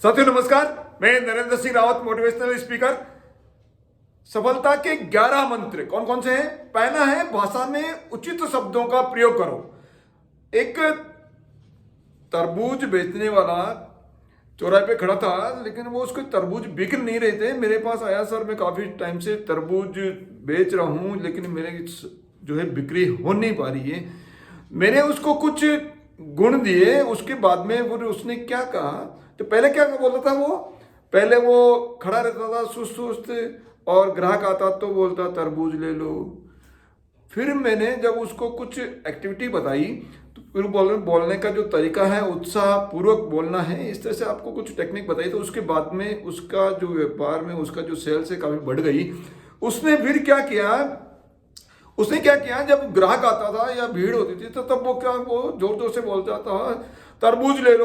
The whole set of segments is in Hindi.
साथियों नमस्कार, मैं नरेंद्र सिंह रावत, मोटिवेशनल स्पीकर। सफलता के 11 मंत्र कौन कौन से हैं? पहला है भाषा में उचित शब्दों का प्रयोग करो। एक तरबूज बेचने वाला चौराहे पे खड़ा था, लेकिन वो उसके तरबूज बिक नहीं रहे थे। मेरे पास आया, सर मैं काफी टाइम से तरबूज बेच रहा हूं, लेकिन मेरे जो है बिक्री हो नहीं पा रही है। मैंने उसको कुछ गुण दिए। उसके बाद में वो उसने क्या कहा, तो पहले क्या बोलता था वो, पहले वो खड़ा रहता था सुस्त सुस्त, और ग्राहक आता तो बोलता तरबूज ले लो। फिर मैंने जब उसको कुछ एक्टिविटी बताई, तो फिर बोलने का जो तरीका है, उत्साह पूर्वक बोलना है, इस तरह से आपको कुछ टेक्निक बताई, तो उसके बाद में उसका जो व्यापार में उसका जो सेल्स है काफी बढ़ गई। उसने फिर क्या किया, जब ग्राहक आता था या भीड़ होती थी, तो तब वो जोर जोर से बोलता था तरबूज ले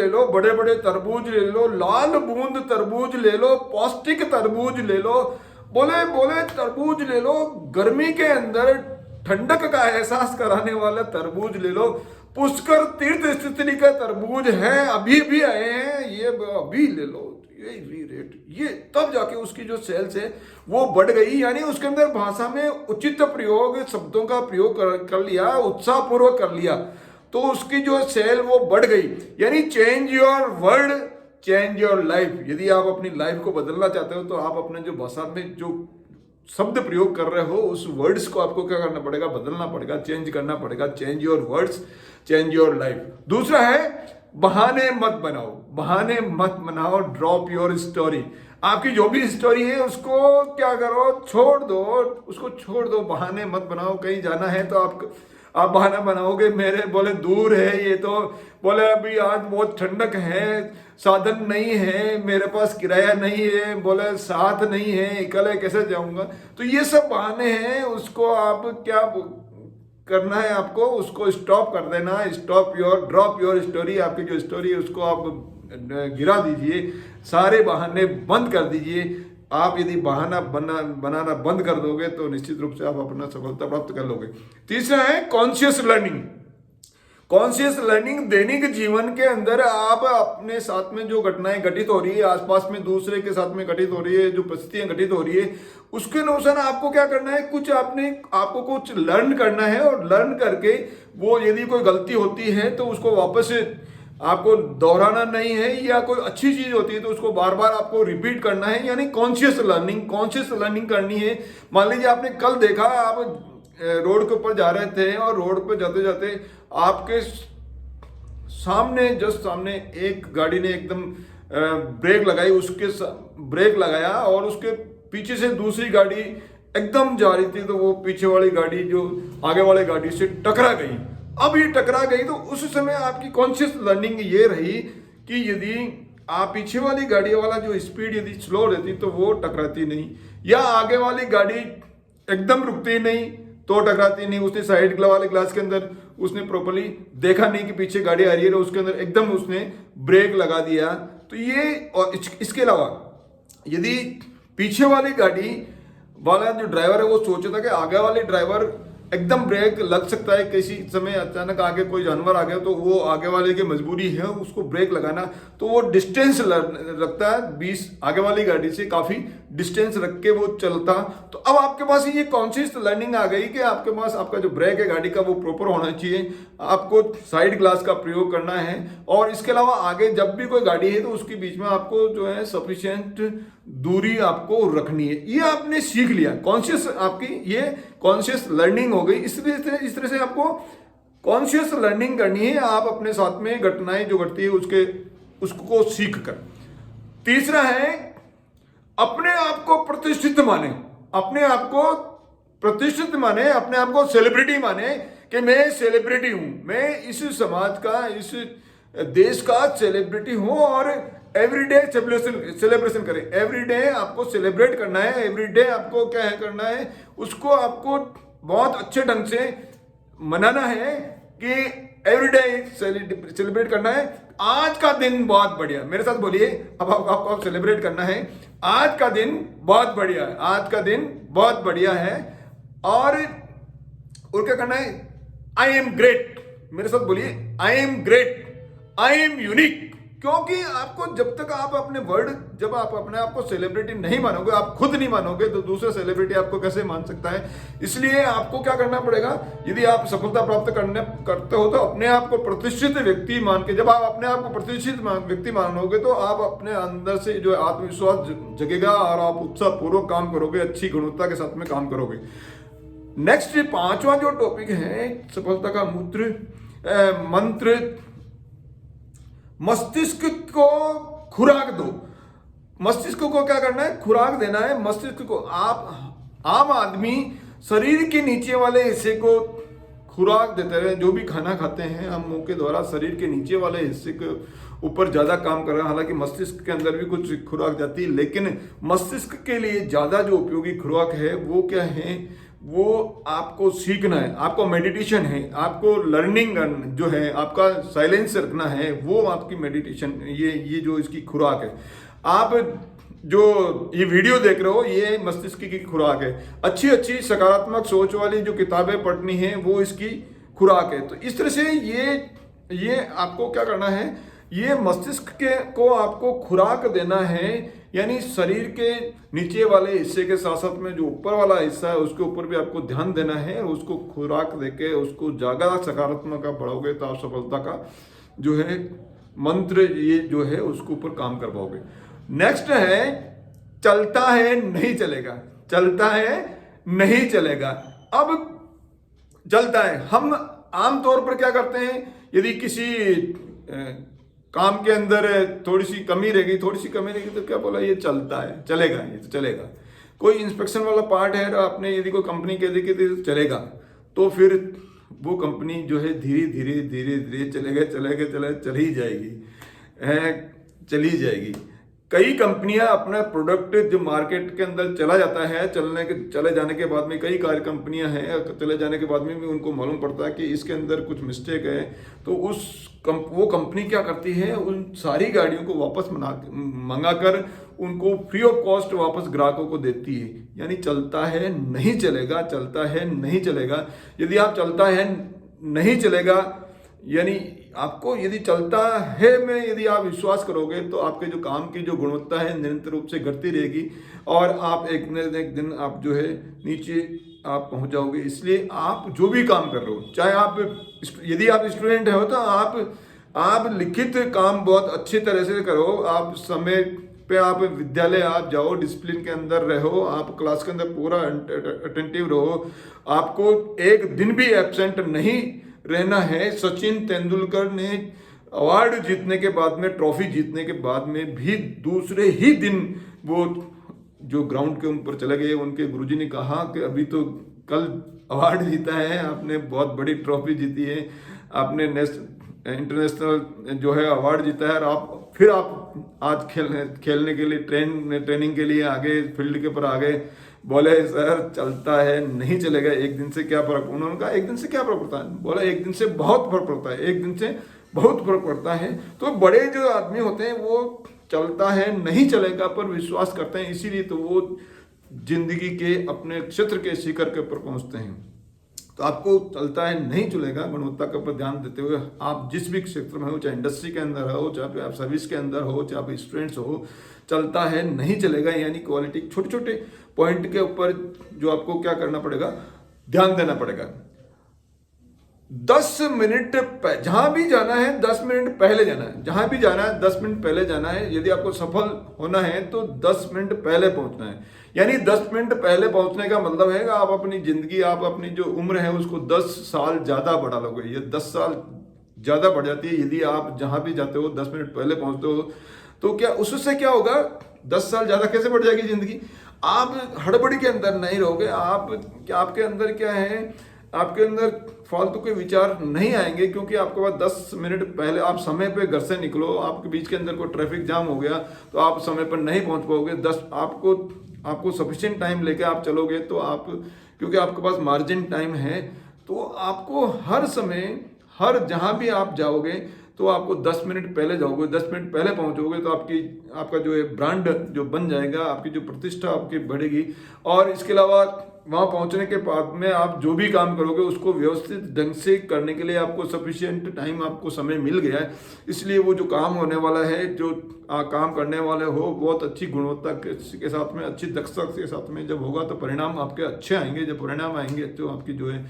लो, बड़े बड़े तरबूज ले लो, लाल बूंद तरबूज ले लो, पौष्टिक तरबूज ले लो, बोले बोले तरबूज ले लो, गर्मी के अंदर ठंडक का एहसास कराने वाला तरबूज ले लो, पुष्कर तीर्थ स्थिति का तरबूज है, अभी भी आए हैं, ये अभी ले लो, ये रेट, ये तब जाके उसकी जो सेल्स है वो बढ़ गई। यानी उसके अंदर भाषा में उचित प्रयोग, शब्दों का प्रयोग कर लिया, उत्साह पूर्वक कर लिया, तो उसकी जो सेल वो बढ़ गई। यानी change your word, change your life. यदि आप अपनी लाइफ को बदलना चाहते हो, तो आप अपने जो भाषा में जो शब्द प्रयोग कर रहे हो, उस वर्ड्स को आपको क्या करना पड़ेगा, बदलना पड़ेगा, चेंज करना पड़ेगा। Change your words, change your life. दूसरा है बहाने मत बनाओ, ड्रॉप योर स्टोरी। आपकी जो भी स्टोरी है उसको क्या करो, छोड़ दो, बहाने मत बनाओ। कहीं जाना है तो आप बहाना बनाओगे, मेरे बोले दूर है ये, तो बोले अभी आज बहुत ठंडक है, साधन नहीं है, मेरे पास किराया नहीं है, बोले साथ नहीं है, अकेले कैसे जाऊंगा। तो ये सब बहाने हैं, उसको आप क्या करना है, आपको उसको स्टॉप कर देना। Drop your story. आपकी जो स्टोरी है उसको आप गिरा दीजिए, सारे बहाने बंद कर दीजिए। आप यदि बहाना बनाना बंद कर दोगे, तो निश्चित रूप से आप अपना सफलता प्राप्त कर लोगे। तीसरा है कॉन्शियस लर्निंग। दैनिक जीवन के अंदर आप अपने साथ में जो घटनाएं घटित हो रही है, आसपास में दूसरे के साथ में घटित हो रही है, जो परिस्थितियां घटित हो रही है, उसके अनुसार आपको क्या करना है, आपको कुछ लर्न करना है, और लर्न करके वो यदि कोई गलती होती है तो उसको वापस आपको दोहराना नहीं है, या कोई अच्छी चीज होती है तो उसको बार बार आपको रिपीट करना है। यानी कॉन्शियस लर्निंग करनी है। मान लीजिए आपने कल देखा, आप रोड के ऊपर जा रहे थे, और रोड पे जाते जाते आपके जस्ट सामने एक गाड़ी ने एकदम ब्रेक लगाया, और उसके पीछे से दूसरी गाड़ी एकदम जा रही थी, तो वो पीछे वाली गाड़ी जो आगे वाली गाड़ी से टकरा गई। अब ये टकरा गई, तो उस समय आपकी कॉन्शियस लर्निंग ये रही कि यदि आप पीछे वाली गाड़ी वाला जो स्पीड यदि स्लो रहती तो वो टकराती नहीं, या आगे वाली गाड़ी एकदम रुकती नहीं तो टकराती नहीं। उसने साइड वाले ग्लास के अंदर उसने प्रॉपर्ली देखा नहीं कि पीछे गाड़ी आ रही है, उसके अंदर एकदम उसने ब्रेक लगा दिया। तो ये, और इसके अलावा यदि पीछे वाली गाड़ी वाला जो ड्राइवर है वो सोचा था कि आगे वाले ड्राइवर एकदम ब्रेक लग सकता है, किसी समय अचानक आगे कोई जानवर आ गया, तो वो आगे वाले की मजबूरी है उसको ब्रेक लगाना, तो वो डिस्टेंस रखता है 20 आगे वाली गाड़ी से, काफी डिस्टेंस रख के वो चलता। तो अब आपके पास ये कॉन्शियस लर्निंग आ गई कि आपके पास आपका जो ब्रेक है गाड़ी का वो प्रॉपर होना चाहिए, आपको साइड ग्लास का प्रयोग करना है, और इसके अलावा आगे जब भी कोई गाड़ी है तो उसके बीच में आपको जो है सफिशिएंट दूरी आपको रखनी है। ये आपने सीख लिया, ये कॉन्शियस लर्निंग हो गई। इस तरह से आपको कॉन्शियस लर्निंग करनी है, आप अपने साथ में घटनाएं जो घटती है उसको सीख कर। तीसरा है अपने आप को प्रतिष्ठित माने, अपने आप को सेलिब्रिटी माने कि मैं सेलिब्रिटी हूं, मैं इस समाज का, इस देश का सेलिब्रिटी हूं, और एवरीडे सेलिब्रेशन करें। एवरीडे आपको सेलिब्रेट करना है, एवरीडे आपको क्या है करना है, उसको आपको बहुत अच्छे ढंग से मनाना है कि एवरीडे सेलिब्रेट करना है। आज का दिन बहुत बढ़िया, मेरे साथ बोलिए, अब आपको सेलिब्रेट करना है, आज का दिन बहुत बढ़िया है, आज का दिन बहुत बढ़िया है। और क्या करना है, आई एम ग्रेट, मेरे साथ बोलिए, I am great, I am unique. क्योंकि आपको जब तक आप अपने वर्ड, जब आप अपने आप को सेलिब्रिटी नहीं मानोगे, आप खुद नहीं मानोगे, तो दूसरा सेलिब्रिटी आपको कैसे मान सकता है। इसलिए आपको क्या करना पड़ेगा, यदि आप सफलता प्राप्त करते हो तो अपने आप को प्रतिष्ठित व्यक्ति मान के, जब आप अपने आप को प्रतिष्ठित व्यक्ति मानोगे तो आप अपने अंदर से जो आत्मविश्वास जगेगा और आप उत्साहपूर्वक काम करोगे, अच्छी गुणवत्ता के साथ में काम करोगे। नेक्स्ट 5वां जो टॉपिक है सफलता का मंत्र, मस्तिष्क को खुराक दो। मस्तिष्क को क्या करना है, खुराक देना है मस्तिष्क को। आप आम आदमी शरीर के नीचे वाले हिस्से को खुराक देते रहे, जो भी खाना खाते हैं हम मुंह के द्वारा शरीर के नीचे वाले हिस्से के ऊपर ज्यादा काम कर रहे हैं। हालांकि मस्तिष्क के अंदर भी कुछ खुराक जाती है, लेकिन मस्तिष्क के लिए ज्यादा जो उपयोगी खुराक है वो क्या है, वो आपको सीखना है, आपको मेडिटेशन है, आपको लर्निंग जो है, आपका साइलेंस रखना है, वो आपकी मेडिटेशन, ये जो इसकी खुराक है। आप जो ये वीडियो देख रहे हो ये मस्तिष्क की खुराक है। अच्छी अच्छी सकारात्मक सोच वाली जो किताबें पढ़नी है वो इसकी खुराक है। तो इस तरह से ये आपको क्या करना है, ये मस्तिष्क को आपको खुराक देना है, यानी शरीर के नीचे वाले हिस्से के साथ साथ में जो ऊपर वाला हिस्सा है उसके ऊपर भी आपको ध्यान देना है। उसको खुराक देके उसको ज्यादा सकारात्मक आप बढ़ाओगे तो आप सफलता का जो है मंत्र ये जो है उसके ऊपर काम कर पाओगे। नेक्स्ट है चलता है नहीं चलेगा। चलता है नहीं चलेगा। अब चलता है, हम आमतौर पर क्या करते हैं, यदि किसी काम के अंदर थोड़ी सी कमी रहेगी तो क्या बोला, ये चलता है, चलेगा, ये तो चलेगा। कोई इंस्पेक्शन वाला पार्ट है, आपने यदि कोई कंपनी कह दी कि तो चलेगा, तो फिर वो कंपनी जो है धीरे धीरे चली जाएगी। कई कंपनियां अपना प्रोडक्ट जो मार्केट के अंदर चला जाता है, चले जाने के बाद में कई कार कंपनियां हैं, चले जाने के बाद में भी उनको मालूम पड़ता है कि इसके अंदर कुछ मिस्टेक है, तो वो कंपनी क्या करती है, उन सारी गाड़ियों को वापस मंगाकर उनको फ्री ऑफ कॉस्ट वापस ग्राहकों को देती है। यानी चलता है नहीं चलेगा, चलता है नहीं चलेगा। यदि आप चलता है नहीं चलेगा यानी आपको यदि चलता है में यदि आप विश्वास करोगे तो आपके जो काम की जो गुणवत्ता है निरंतर रूप से घटती रहेगी और आप एक दिन आप जो है नीचे आप पहुंच जाओगे। इसलिए आप जो भी काम कर रहे हो, चाहे आप यदि आप स्टूडेंट हो तो आप लिखित काम बहुत अच्छी तरह से करो, आप समय पे आप विद्यालय आप जाओ, डिसिप्लिन के अंदर रहो, आप क्लास के अंदर पूरा अटेंटिव रहो, आपको एक दिन भी एब्सेंट नहीं रहना है। सचिन तेंदुलकर ने अवार्ड जीतने के बाद में, ट्रॉफी जीतने के बाद में भी दूसरे ही दिन वो जो ग्राउंड के ऊपर चले गए। उनके गुरुजी ने कहा कि अभी तो कल अवार्ड जीता है, आपने बहुत बड़ी ट्रॉफी जीती है, आपने इंटरनेशनल जो है अवार्ड जीता है और आप आज खेलने के लिए ट्रेनिंग के लिए आगे फील्ड के ऊपर आ गए। बोले सर चलता है नहीं चलेगा, एक दिन से क्या फर्क। उन्होंने कहा एक दिन से क्या फर्क पड़ता है, बोला एक दिन से बहुत फर्क पड़ता है, एक दिन से बहुत फर्क पड़ता है। तो बड़े जो आदमी होते हैं वो चलता है नहीं चलेगा पर विश्वास करते हैं, इसीलिए तो वो जिंदगी के अपने क्षेत्र के शिखर के ऊपर पहुंचते हैं। तो आपको चलता है नहीं चलेगा गुणवत्ता के ऊपर ध्यान देते हुए आप जिस भी क्षेत्र में हो, चाहे इंडस्ट्री के अंदर हो, चाहे आप सर्विस के अंदर हो, चाहे आप स्टूडेंट्स हो, चलता है नहीं चलेगा यानी क्वालिटी छोटे छोटे पॉइंट के ऊपर जो आपको क्या करना पड़ेगा, ध्यान देना पड़ेगा। 10 मिनट जहां भी जाना है 10 मिनट पहले जाना है, जहां भी जाना है 10 मिनट पहले जाना है। यदि आपको सफल होना है तो 10 मिनट पहले पहुंचना है। यानी 10 मिनट पहले पहुंचने का मतलब है कि आप अपनी जिंदगी, आप अपनी जो उम्र है उसको 10 साल ज्यादा बढ़ा लोगे। ये 10 साल ज्यादा बढ़ जाती है यदि आप जहां भी जाते हो 10 मिनट पहले पहुंचते हो। तो क्या उससे क्या होगा, 10 साल ज्यादा कैसे बढ़ जाएगी जिंदगी। आप हड़बड़ी के अंदर नहीं रहोगे, आपके अंदर क्या है, आपके अंदर फालतू के विचार नहीं आएंगे, क्योंकि आपके पास 10 मिनट पहले आप समय पे घर से निकलो, आपके बीच के अंदर कोई ट्रैफिक जाम हो गया तो आप समय पर नहीं पहुंच पाओगे। आपको सफिशिएंट टाइम लेके आप चलोगे तो आप, क्योंकि आपके पास मार्जिन टाइम है, तो आपको हर समय जहां भी आप जाओगे तो आपको 10 मिनट पहले जाओगे, 10 मिनट पहले पहुंचोगे तो आपका जो है ब्रांड जो बन जाएगा, आपकी जो प्रतिष्ठा आपकी बढ़ेगी। और इसके अलावा वहाँ पहुँचने के बाद में आप जो भी काम करोगे उसको व्यवस्थित ढंग से करने के लिए आपको सफिशिएंट टाइम, आपको समय मिल गया है। इसलिए वो जो काम होने वाला है, जो काम करने वाले हो, बहुत अच्छी गुणवत्ता के साथ में, अच्छी दक्षता के साथ में जब होगा तो परिणाम आपके अच्छे आएंगे। जब परिणाम आएंगे तो आपकी जो है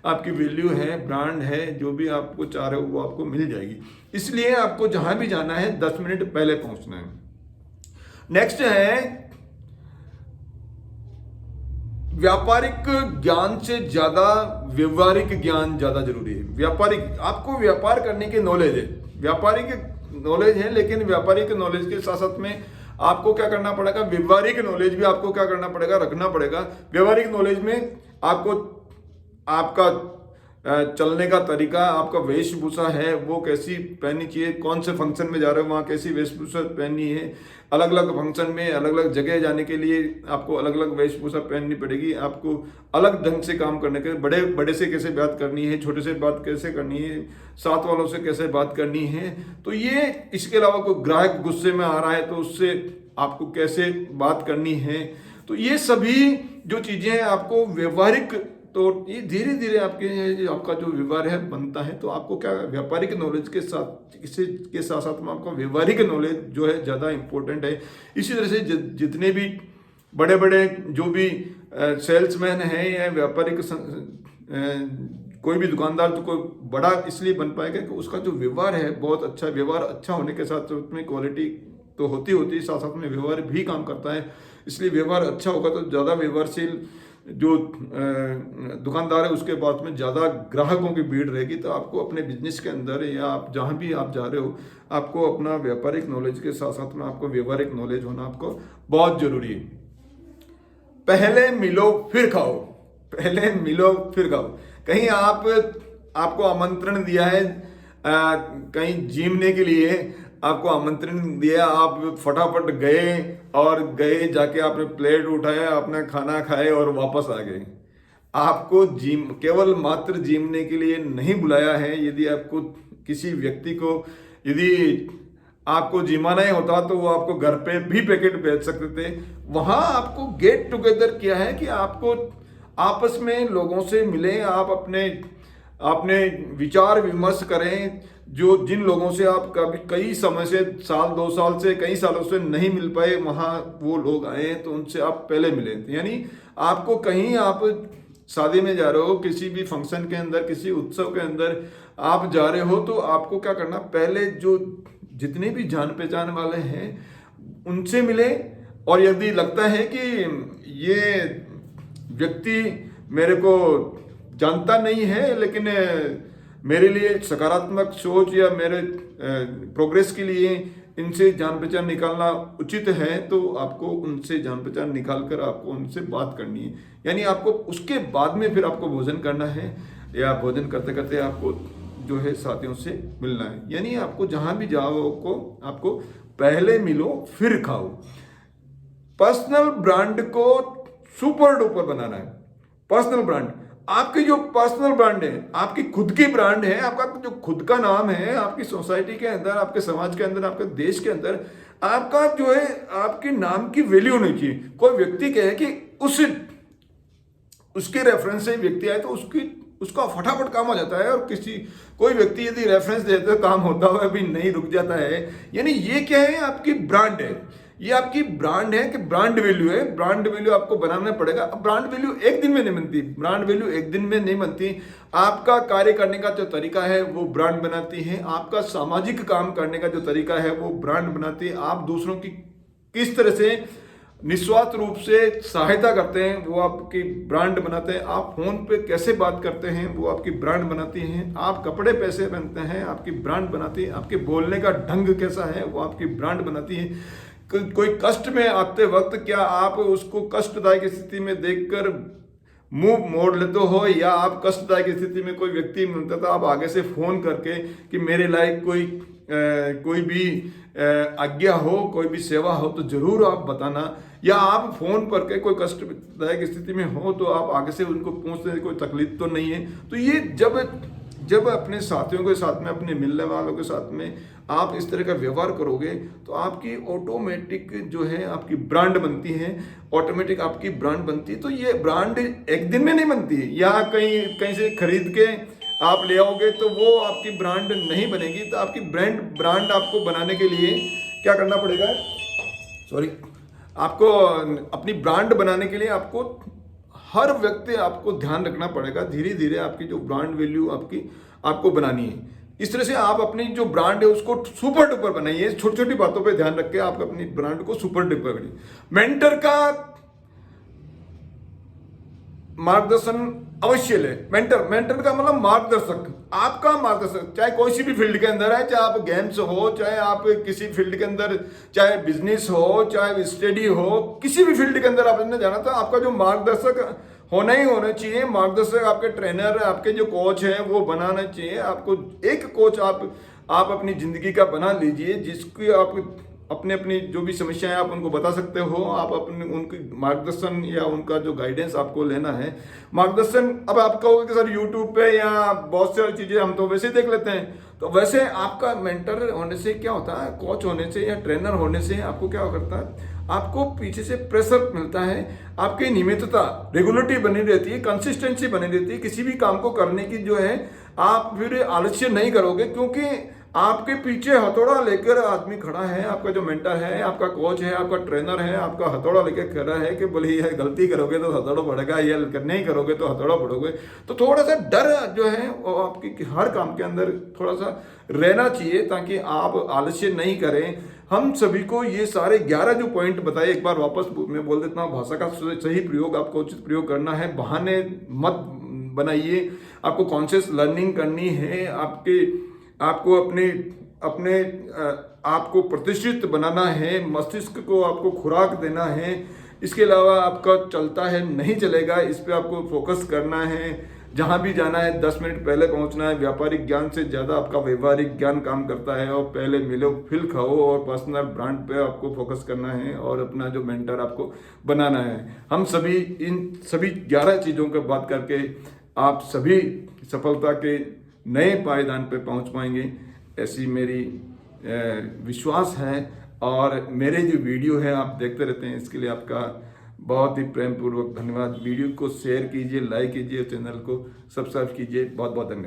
आपकी वैल्यू है, ब्रांड है, जो भी आपको चाह रहे हो वो आपको मिल जाएगी। इसलिए आपको जहाँ भी जाना है 10 मिनट पहले पहुँचना है। नेक्स्ट है, व्यापारिक ज्ञान से ज्यादा व्यवहारिक ज्ञान ज्यादा जरूरी है। व्यापारिक, आपको व्यापार करने की नॉलेज है, व्यापारिक नॉलेज है, लेकिन व्यापारिक नॉलेज के साथ साथ में आपको क्या करना पड़ेगा, व्यवहारिक नॉलेज भी आपको क्या करना पड़ेगा, रखना पड़ेगा। व्यवहारिक नॉलेज में आपको आपका चलने का तरीका, आपका वेशभूषा है वो कैसी पहननी चाहिए, कौन से फंक्शन में जा रहे हो वहाँ कैसी वेशभूषा पहननी है, अलग अलग फंक्शन में अलग अलग जगह जाने के लिए आपको अलग अलग वेशभूषा पहननी पड़ेगी। आपको अलग ढंग से काम करने के, बड़े बड़े से कैसे बात करनी है, छोटे से बात कैसे करनी है, साथ वालों से कैसे बात करनी है। तो ये, इसके अलावा कोई ग्राहक गुस्से में आ रहा है तो उससे आपको कैसे बात करनी है। तो ये सभी जो चीज़ें हैं आपको व्यवहारिक, तो ये धीरे धीरे आपका जो व्यवहार है बनता है। तो आपको क्या, व्यापारिक नॉलेज के साथ, इसी के साथ साथ में आपका व्यवहारिक नॉलेज जो है ज़्यादा इंपॉर्टेंट है। इसी तरह से जितने भी बड़े बड़े जो भी सेल्समैन हैं या व्यापारिक कोई भी दुकानदार, तो कोई बड़ा इसलिए बन पाएगा कि उसका जो व्यवहार है बहुत अच्छा, व्यवहार अच्छा होने के साथ उसमें क्वालिटी तो होती होती, साथ साथ में व्यवहार भी काम करता है। इसलिए व्यवहार अच्छा होगा तो ज़्यादा व्यवहारशील जो दुकानदार है उसके बाद में ज़्यादा ग्राहकों की भीड़ रहेगी। तो आपको अपने बिजनेस के अंदर या आप जहाँ भी आप जा रहे हो, आपको अपना व्यापारिक नॉलेज के साथ साथ में आपको व्यवहारिक नॉलेज होना आपको बहुत जरूरी है। पहले मिलो फिर खाओ, पहले मिलो फिर खाओ। कहीं आपको आमंत्रण दिया है कहीं जीमने के लिए, आपको आमंत्रण दिया, आप फटाफट गए और गए जाके आपने प्लेट उठाया, आपने खाना खाए और वापस आ गए। आपको जिम केवल मात्र जीमने के लिए नहीं बुलाया है। यदि आपको किसी व्यक्ति को, यदि आपको जिमाना ही होता तो वो आपको घर पे भी पैकेट भेज सकते थे। वहाँ आपको गेट टुगेदर किया है कि आपको आपस में लोगों से मिलें, आप अपने विचार विमर्श करें। जो जिन लोगों से आप कभी कई समय से, साल 2 साल से, कई सालों से नहीं मिल पाए, वहाँ वो लोग आए तो उनसे आप पहले मिले। यानी आपको कहीं, आप शादी में जा रहे हो, किसी भी फंक्शन के अंदर, किसी उत्सव के अंदर आप जा रहे हो, तो आपको क्या करना, पहले जो जितने भी जान पहचान वाले हैं उनसे मिले। और यदि लगता है कि ये व्यक्ति मेरे को जानता नहीं है लेकिन मेरे लिए सकारात्मक सोच या मेरे प्रोग्रेस के लिए इनसे जान पहचान निकालना उचित है, तो आपको उनसे जान पहचान निकाल कर आपको उनसे बात करनी है। यानी आपको उसके बाद में फिर आपको भोजन करना है, या भोजन करते करते आपको जो है साथियों से मिलना है। यानी आपको जहाँ भी जाओ को आपको पहले मिलो फिर खाओ। पर्सनल ब्रांड को सुपर डुपर बनाना है। पर्सनल ब्रांड, आपकी जो पर्सनल ब्रांड है, आपकी खुद की ब्रांड है, आपका जो खुद का नाम है, आपकी सोसाइटी के अंदर, आपके समाज के अंदर, आपके देश के अंदर आपका जो है, आपके नाम की वैल्यू होनी चाहिए। कोई व्यक्ति कहे कि उसके रेफरेंस से व्यक्ति आए तो उसका फटाफट काम हो जाता है, और कोई व्यक्ति यदि रेफरेंस देते तो काम होता हुआ भी नहीं रुक जाता है। यानी ये क्या है, आपकी ब्रांड है, ये आपकी ब्रांड है कि ब्रांड वैल्यू है। ब्रांड वैल्यू आपको बनाना पड़ेगा। अब ब्रांड वैल्यू एक दिन में नहीं बनती, ब्रांड वैल्यू एक दिन में नहीं बनती। आपका कार्य करने का जो तरीका है वो ब्रांड बनाती है, आपका सामाजिक काम करने का जो तरीका है वो ब्रांड बनाती है, आप दूसरों की किस तरह से निस्वार्थ रूप से सहायता करते हैं वो आपकी ब्रांड बनाते हैं, आप फोन पे कैसे बात करते हैं वो आपकी ब्रांड बनाती हैं, आप कपड़े पैसे पहनते हैं आपकी ब्रांड बनाती है, आपके बोलने का ढंग कैसा है वो आपकी ब्रांड बनाती है। कोई कष्ट में आते वक्त क्या आप उसको कष्टदायक स्थिति में देखकर मुंह मोड़ लेते हो, या आप कष्टदायक स्थिति में कोई व्यक्ति मिलता था आप आगे से फोन करके कि मेरे लायक कोई भी आज्ञा हो, कोई भी सेवा हो तो जरूर आप बताना, या आप फोन पर के कोई कष्टदायक स्थिति में हो तो आप आगे से उनको पूछते कोई तकलीफ तो नहीं है। तो ये जब अपने साथियों के साथ में, अपने मिलने वालों के साथ में आप इस तरह का व्यवहार करोगे तो आपकी ऑटोमेटिक जो है आपकी ब्रांड बनती है, ऑटोमेटिक आपकी ब्रांड बनती है। तो ये ब्रांड एक दिन में नहीं बनती है, या कहीं कहीं से खरीद के आप ले आओगे तो वो आपकी ब्रांड नहीं बनेगी। तो आपकी ब्रांड आपको बनाने के लिए क्या करना पड़ेगा, सॉरी, आपको अपनी ब्रांड बनाने के लिए आपको हर व्यक्ति आपको ध्यान रखना पड़ेगा। धीरे धीरे आपकी जो ब्रांड वैल्यू आपको बनानी है। इस तरह से आप अपनी जो ब्रांड है उसको सुपर डुपर बनाइए। छोटी छोटी बातों पे ध्यान रख के आप अपनी ब्रांड को सुपर डुपर बनाइए। मेंटर का मार्गदर्शन अवश्य ले। मेंटर का मतलब मार्गदर्शक, आपका मार्गदर्शक, चाहे कोई सी भी फील्ड के अंदर है, चाहे आप गेम्स हो, चाहे आप किसी फील्ड के अंदर, चाहे बिजनेस हो, चाहे स्टडी हो, किसी भी फील्ड के अंदर आपने जाना था, आपका जो मार्गदर्शक होना चाहिए। मार्गदर्शक आपके ट्रेनर, आपके जो कोच है वो बनाना चाहिए। आपको एक कोच आप अपनी जिंदगी का बना लीजिए, जिसकी आप अपनी जो भी समस्याएं आप उनको बता सकते हो। आप अपने उनकी मार्गदर्शन या उनका जो गाइडेंस आपको लेना है, मार्गदर्शन। अब आप कहोगे कि सर यूट्यूब पे या बहुत सारी चीज़ें हम तो वैसे ही देख लेते हैं, तो वैसे आपका मेंटर होने से क्या होता है, कोच होने से या ट्रेनर होने से आपको क्या करता है, आपको पीछे से प्रेशर मिलता है, आपकी नियमितता, रेगुलरिटी बनी रहती है, कंसिस्टेंसी बनी रहती है। किसी भी काम को करने की जो है आप फिर आलस्य नहीं करोगे, क्योंकि आपके पीछे हथौड़ा लेकर आदमी खड़ा है। आपका जो मेंटर है, आपका कोच है, आपका ट्रेनर है, आपका हथौड़ा लेकर खड़ा है कि बोले ये गलती करोगे तो हथौड़ा पड़ेगा, ये नहीं करोगे तो हथौड़ा पड़ोगे। तो थोड़ा सा डर जो है वो आपकी हर काम के अंदर थोड़ा सा रहना चाहिए, ताकि आप आलस्य नहीं करें। हम सभी को ये सारे 11 जो पॉइंट बताए, एक बार वापस मैं बोल देता हूँ। भाषा का सही प्रयोग, आपको उचित प्रयोग करना है, बहाने मत बनाइए। आपको कॉन्शियस लर्निंग करनी है, आपको अपने आपको प्रतिष्ठित बनाना है, मस्तिष्क को आपको खुराक देना है। इसके अलावा आपका चलता है नहीं चलेगा, इस पे आपको फोकस करना है। जहाँ भी जाना है 10 मिनट पहले पहुँचना है। व्यापारिक ज्ञान से ज़्यादा आपका व्यवहारिक ज्ञान काम करता है। और पहले मिलो फिर खाओ, और पर्सनल ब्रांड पे आपको फोकस करना है, और अपना जो मेंटर आपको बनाना है। हम सभी इन सभी 11 चीज़ों की बात करके आप सभी सफलता के नए पायदान पे पहुंच पाएंगे, ऐसी मेरी विश्वास है। और मेरे जो वीडियो है आप देखते रहते हैं, इसके लिए आपका बहुत ही प्रेम पूर्वक धन्यवाद। वीडियो को शेयर कीजिए, लाइक कीजिए, चैनल को सब्सक्राइब कीजिए। बहुत बहुत धन्यवाद।